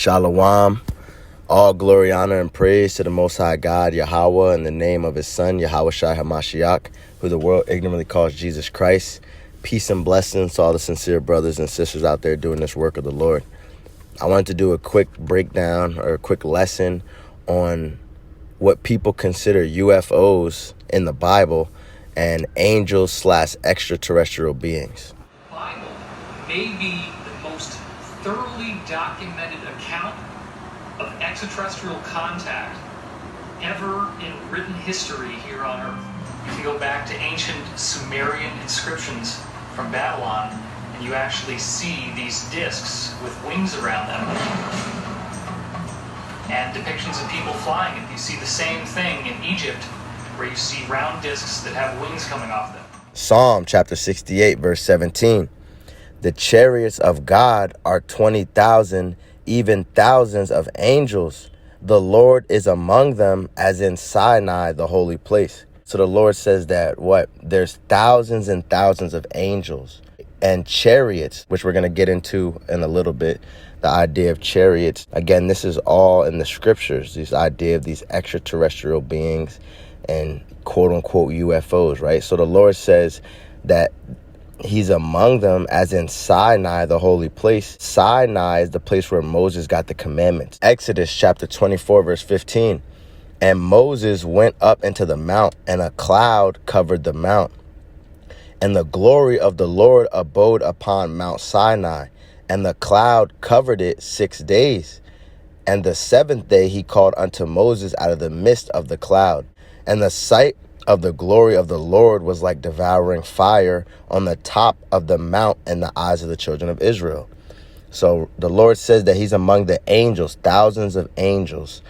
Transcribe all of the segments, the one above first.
Shalom. All glory, honor, and praise to the Most High God, Yahweh, in the name of his Son, Yahweh Shai HaMashiach, who the world ignorantly calls Jesus Christ. Peace and blessings to all the sincere brothers and sisters out there doing this work of the Lord. I wanted to do a quick breakdown or a quick lesson on what people consider UFOs in the Bible and angels/extraterrestrial beings. The Bible may be the most thoroughly documented account of extraterrestrial contact ever in written history here on Earth. You can go back to ancient Sumerian inscriptions from Babylon, and you actually see these discs with wings around them, and depictions of people flying. And you see the same thing in Egypt, where you see round discs that have wings coming off them. Psalm chapter 68, verse 17. The chariots of God are 20,000, even thousands of angels. The Lord is among them, as in Sinai, the holy place. So the Lord says that there's thousands and thousands of angels and chariots, which we're going to get into in a little bit. The idea of chariots. Again, this is all in the scriptures, this idea of these extraterrestrial beings and quote unquote UFOs, right? So the Lord says that he's among them, as in Sinai, the holy place. Sinai is the place where Moses got the commandments. Exodus chapter 24, verse 15. And Moses went up into the mount, and a cloud covered the mount. And the glory of the Lord abode upon Mount Sinai, and the cloud covered it 6 days. And the seventh day he called unto Moses out of the midst of the cloud. And the sight of the glory of the Lord was like devouring fire on the top of the mount in the eyes of the children of Israel. So the Lord says that he's among the angels, thousands of angels,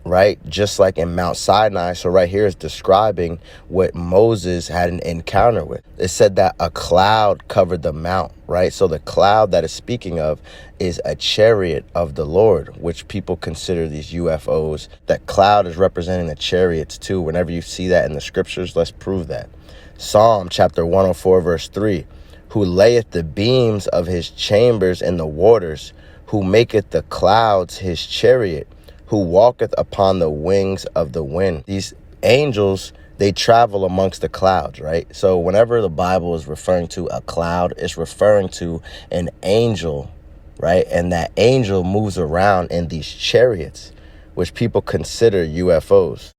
right? Just like in Mount Sinai. So right here is describing what Moses had an encounter with. It said that a cloud covered the mount, right? So the cloud that is speaking of is a chariot of the Lord, which people consider these UFOs. That cloud is representing the chariots too. Whenever you see that in the scriptures, let's prove that. Psalm chapter 104, verse 3. Who layeth the beams of his chambers in the waters, who maketh the clouds his chariot, who walketh upon the wings of the wind. These angels, they travel amongst the clouds, right? So whenever the Bible is referring to a cloud, it's referring to an angel, right? And that angel moves around in these chariots, which people consider UFOs.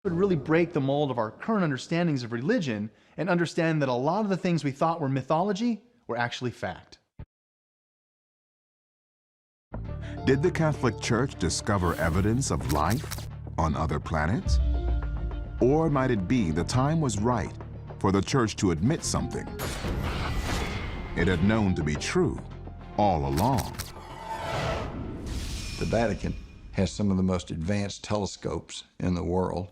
It would really break the mold of our current understandings of religion and understand that a lot of the things we thought were mythology were actually fact. Did the Catholic Church discover evidence of life on other planets? Or might it be the time was right for the Church to admit something it had known to be true all along? The Vatican has some of the most advanced telescopes in the world.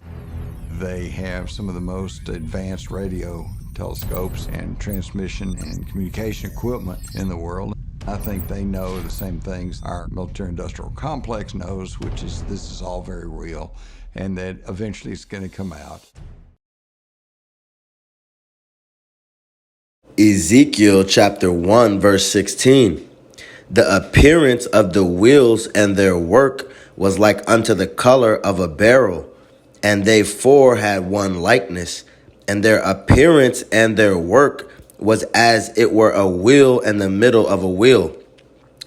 They have some of the most advanced radio telescopes and transmission and communication equipment in the world. I think they know the same things our military-industrial complex knows, which is this is all very real, and that eventually it's going to come out. Ezekiel chapter 1, verse 16. The appearance of the wheels and their work was like unto the color of a beryl, and they four had one likeness, and their appearance and their work was as it were a wheel in the middle of a wheel.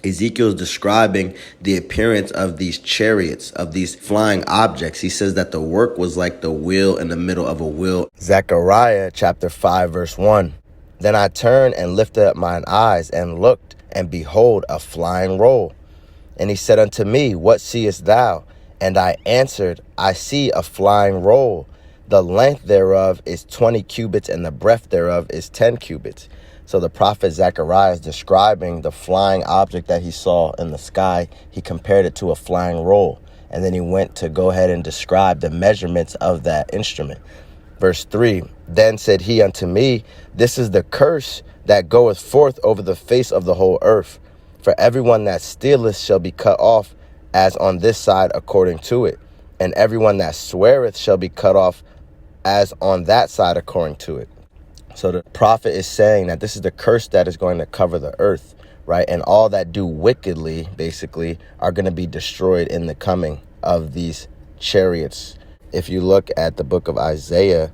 Ezekiel is describing the appearance of these chariots, of these flying objects. He says that the work was like the wheel in the middle of a wheel. Zechariah chapter 5, verse 1. Then I turned and lifted up mine eyes and looked, and behold, a flying roll. And he said unto me, What seest thou? And I answered, I see a flying roll. The length thereof is 20 cubits, and the breadth thereof is 10 cubits. So the prophet Zechariah is describing the flying object that he saw in the sky. He compared it to a flying roll. And then he went to go ahead and describe the measurements of that instrument. Verse 3, Then said he unto me, This is the curse that goeth forth over the face of the whole earth. For everyone that stealeth shall be cut off, as on this side according to it. And everyone that sweareth shall be cut off, as on that side according to it. So the prophet is saying that this is the curse that is going to cover the earth, right? And all that do wickedly, basically, are going to be destroyed in the coming of these chariots. If you look at the book of Isaiah,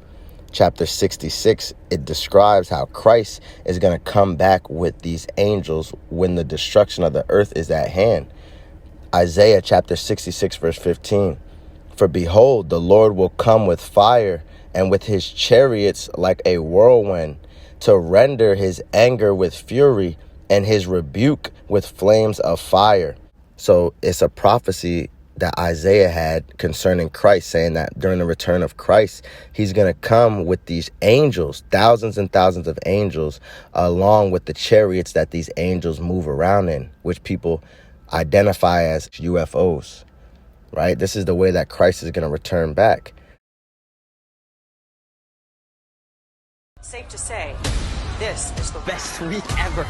chapter 66, it describes how Christ is going to come back with these angels when the destruction of the earth is at hand. Isaiah chapter 66, verse 15. For behold, the Lord will come with fire, and with his chariots like a whirlwind, to render his anger with fury, and his rebuke with flames of fire. So it's a prophecy that Isaiah had concerning Christ, saying that during the return of Christ, he's going to come with these angels, thousands and thousands of angels, along with the chariots that these angels move around in, which people identify as UFOs, right? This is the way that Christ is going to return back. Safe to say, this is the best week ever.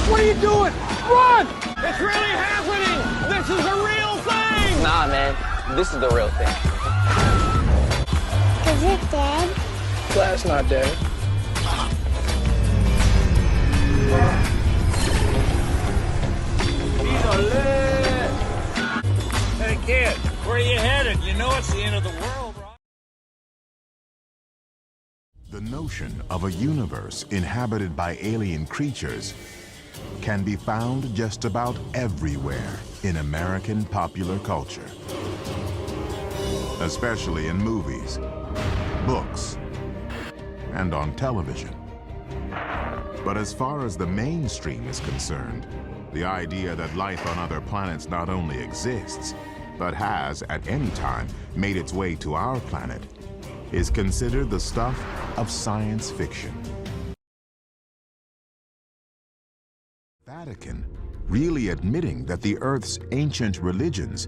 What are you doing? Run! It's really happening! This is a real thing! Nah, man. This is the real thing. Is it dead? That's not dead. He's a lit! Hey, kid, where are you headed? You know it's the end of the world, right? The notion of a universe inhabited by alien creatures can be found just about everywhere in American popular culture, especially in movies, books, and on television. But as far as the mainstream is concerned, the idea that life on other planets not only exists, but has at any time made its way to our planet, is considered the stuff of science fiction. Vatican really admitting that the Earth's ancient religions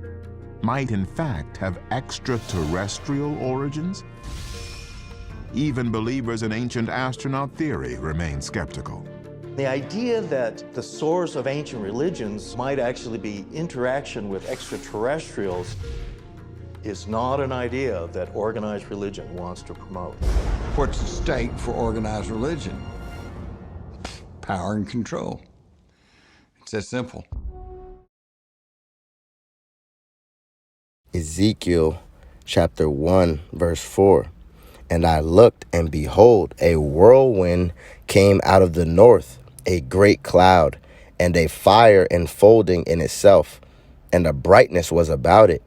might in fact have extraterrestrial origins? Even believers in ancient astronaut theory remain skeptical. The idea that the source of ancient religions might actually be interaction with extraterrestrials is not an idea that organized religion wants to promote. What's at stake for organized religion? Power and control. It's that simple. Ezekiel chapter 1, verse 4. And I looked, and behold, a whirlwind came out of the north, a great cloud, and a fire enfolding in itself, and a brightness was about it,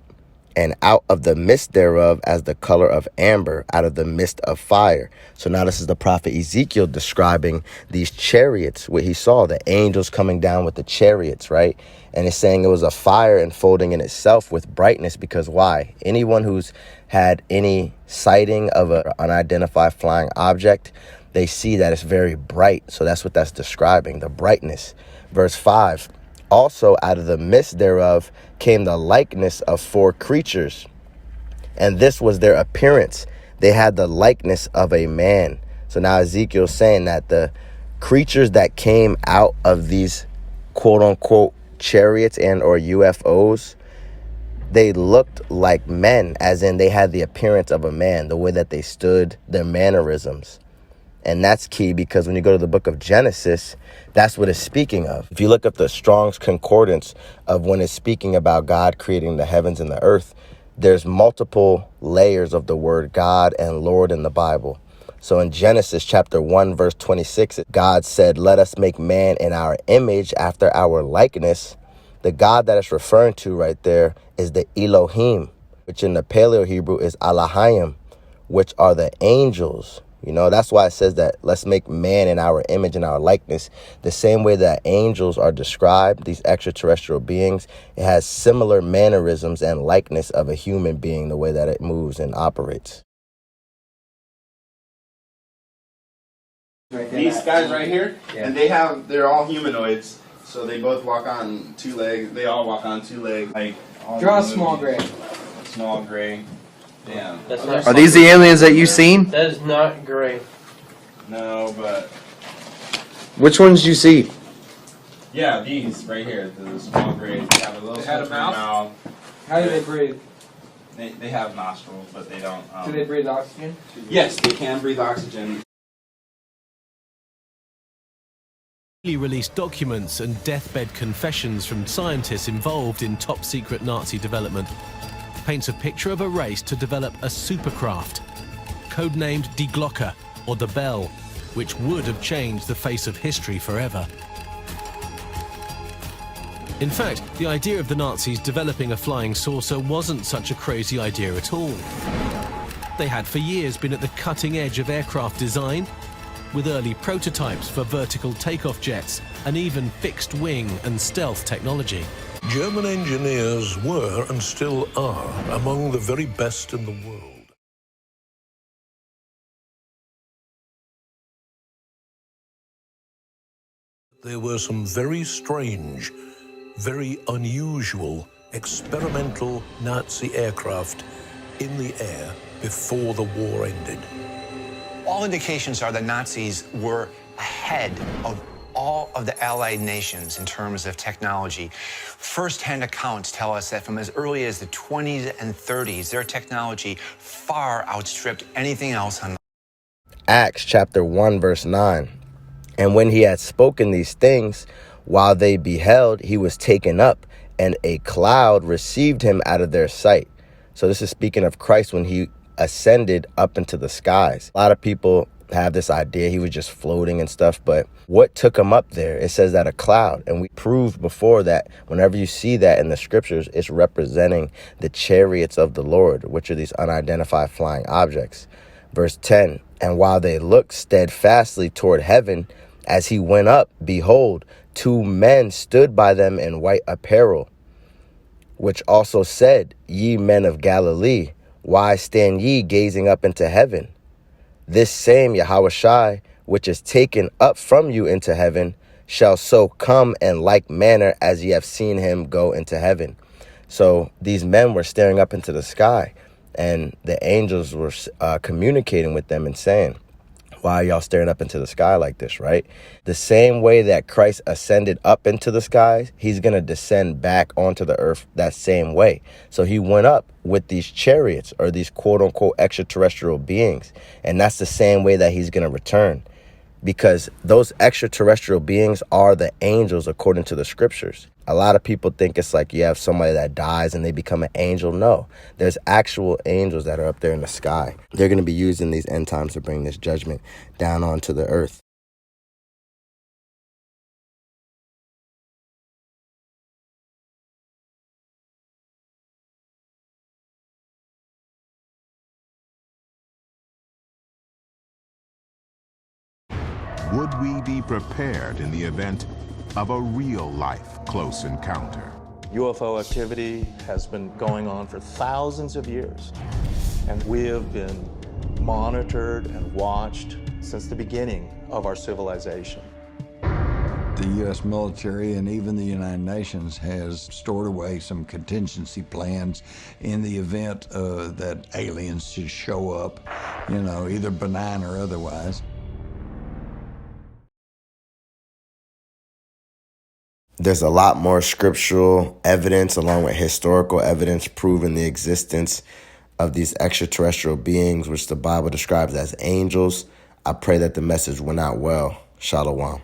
and out of the midst thereof as the color of amber, out of the midst of fire. So now this is the prophet Ezekiel describing these chariots, what he saw, the angels coming down with the chariots, right? And it's saying it was a fire enfolding in itself with brightness, because why? Anyone who's had any sighting of an unidentified flying object, they see that it's very bright. So that's what that's describing, the brightness. Verse 5. Also out of the midst thereof came the likeness of four creatures, and this was their appearance. They had the likeness of a man. So now Ezekiel's saying that the creatures that came out of these quote-unquote chariots and or UFOs, they looked like men, as in they had the appearance of a man, the way that they stood, their mannerisms. And that's key, because when you go to the book of Genesis, that's what it's speaking of. If you look up the Strong's Concordance of when it's speaking about God creating the heavens and the earth, there's multiple layers of the word God and Lord in the Bible. So in Genesis chapter 1, verse 26, God said, let us make man in our image after our likeness. The God that it's referring to right there is the Elohim, which in the Paleo Hebrew is Alahayim, which are the angels. You know, that's why it says that let's make man in our image and our likeness. The same way that angels are described, these extraterrestrial beings, it has similar mannerisms and likeness of a human being, the way that it moves and operates. These guys right here, and they're all humanoids, so they both walk on two legs. They all walk on two legs. Like Draw a small gray. Small gray. Damn. Are these the aliens that you've seen? That is not gray. No, but Which ones did you see? Yeah, these right here, the small grade. They have a little They had a slippery mouth? How do they breathe? They have nostrils, but they don't. Do they breathe oxygen? Yes, they can breathe oxygen. Released documents and deathbed confessions from scientists involved in top-secret Nazi development paints a picture of a race to develop a supercraft, codenamed Die Glocke, or the Bell, which would have changed the face of history forever. In fact, the idea of the Nazis developing a flying saucer wasn't such a crazy idea at all. They had for years been at the cutting edge of aircraft design, with early prototypes for vertical takeoff jets and even fixed wing and stealth technology. German engineers were, and still are, among the very best in the world. There were some very strange, very unusual, experimental Nazi aircraft in the air before the war ended. All indications are the Nazis were ahead of all of the Allied nations in terms of technology. First-hand accounts tell us that from as early as the 20s and 30s, their technology far outstripped anything else on Acts chapter 1, verse 9. And when he had spoken these things, while they beheld, he was taken up, and a cloud received him out of their sight. So this is speaking of Christ when he ascended up into the skies. A lot of people have this idea he was just floating and stuff, but what took him up there? It says that a cloud, and we proved before that whenever you see that in the scriptures, it's representing the chariots of the Lord, which are these unidentified flying objects. Verse 10, and while they looked steadfastly toward heaven, as he went up, behold, two men stood by them in white apparel, which also said, Ye men of Galilee, why stand ye gazing up into heaven? This same Yahushua, which is taken up from you into heaven, shall so come in like manner as ye have seen him go into heaven. So these men were staring up into the sky, and the angels were communicating with them and saying, why are y'all staring up into the sky like this, right? The same way that Christ ascended up into the skies, he's going to descend back onto the earth that same way. So he went up with these chariots, or these quote-unquote extraterrestrial beings. And that's the same way that he's going to return, because those extraterrestrial beings are the angels according to the scriptures. A lot of people think it's like you have somebody that dies and they become an angel. No, there's actual angels that are up there in the sky. They're going to be used in these end times to bring this judgment down onto the earth. Would we be prepared in the event of a real-life close encounter? UFO activity has been going on for thousands of years, and we have been monitored and watched since the beginning of our civilization. The U.S. military and even the United Nations has stored away some contingency plans in the event that aliens should show up, you know, either benign or otherwise. There's a lot more scriptural evidence along with historical evidence proving the existence of these extraterrestrial beings, which the Bible describes as angels. I pray that the message went out well. Shalom.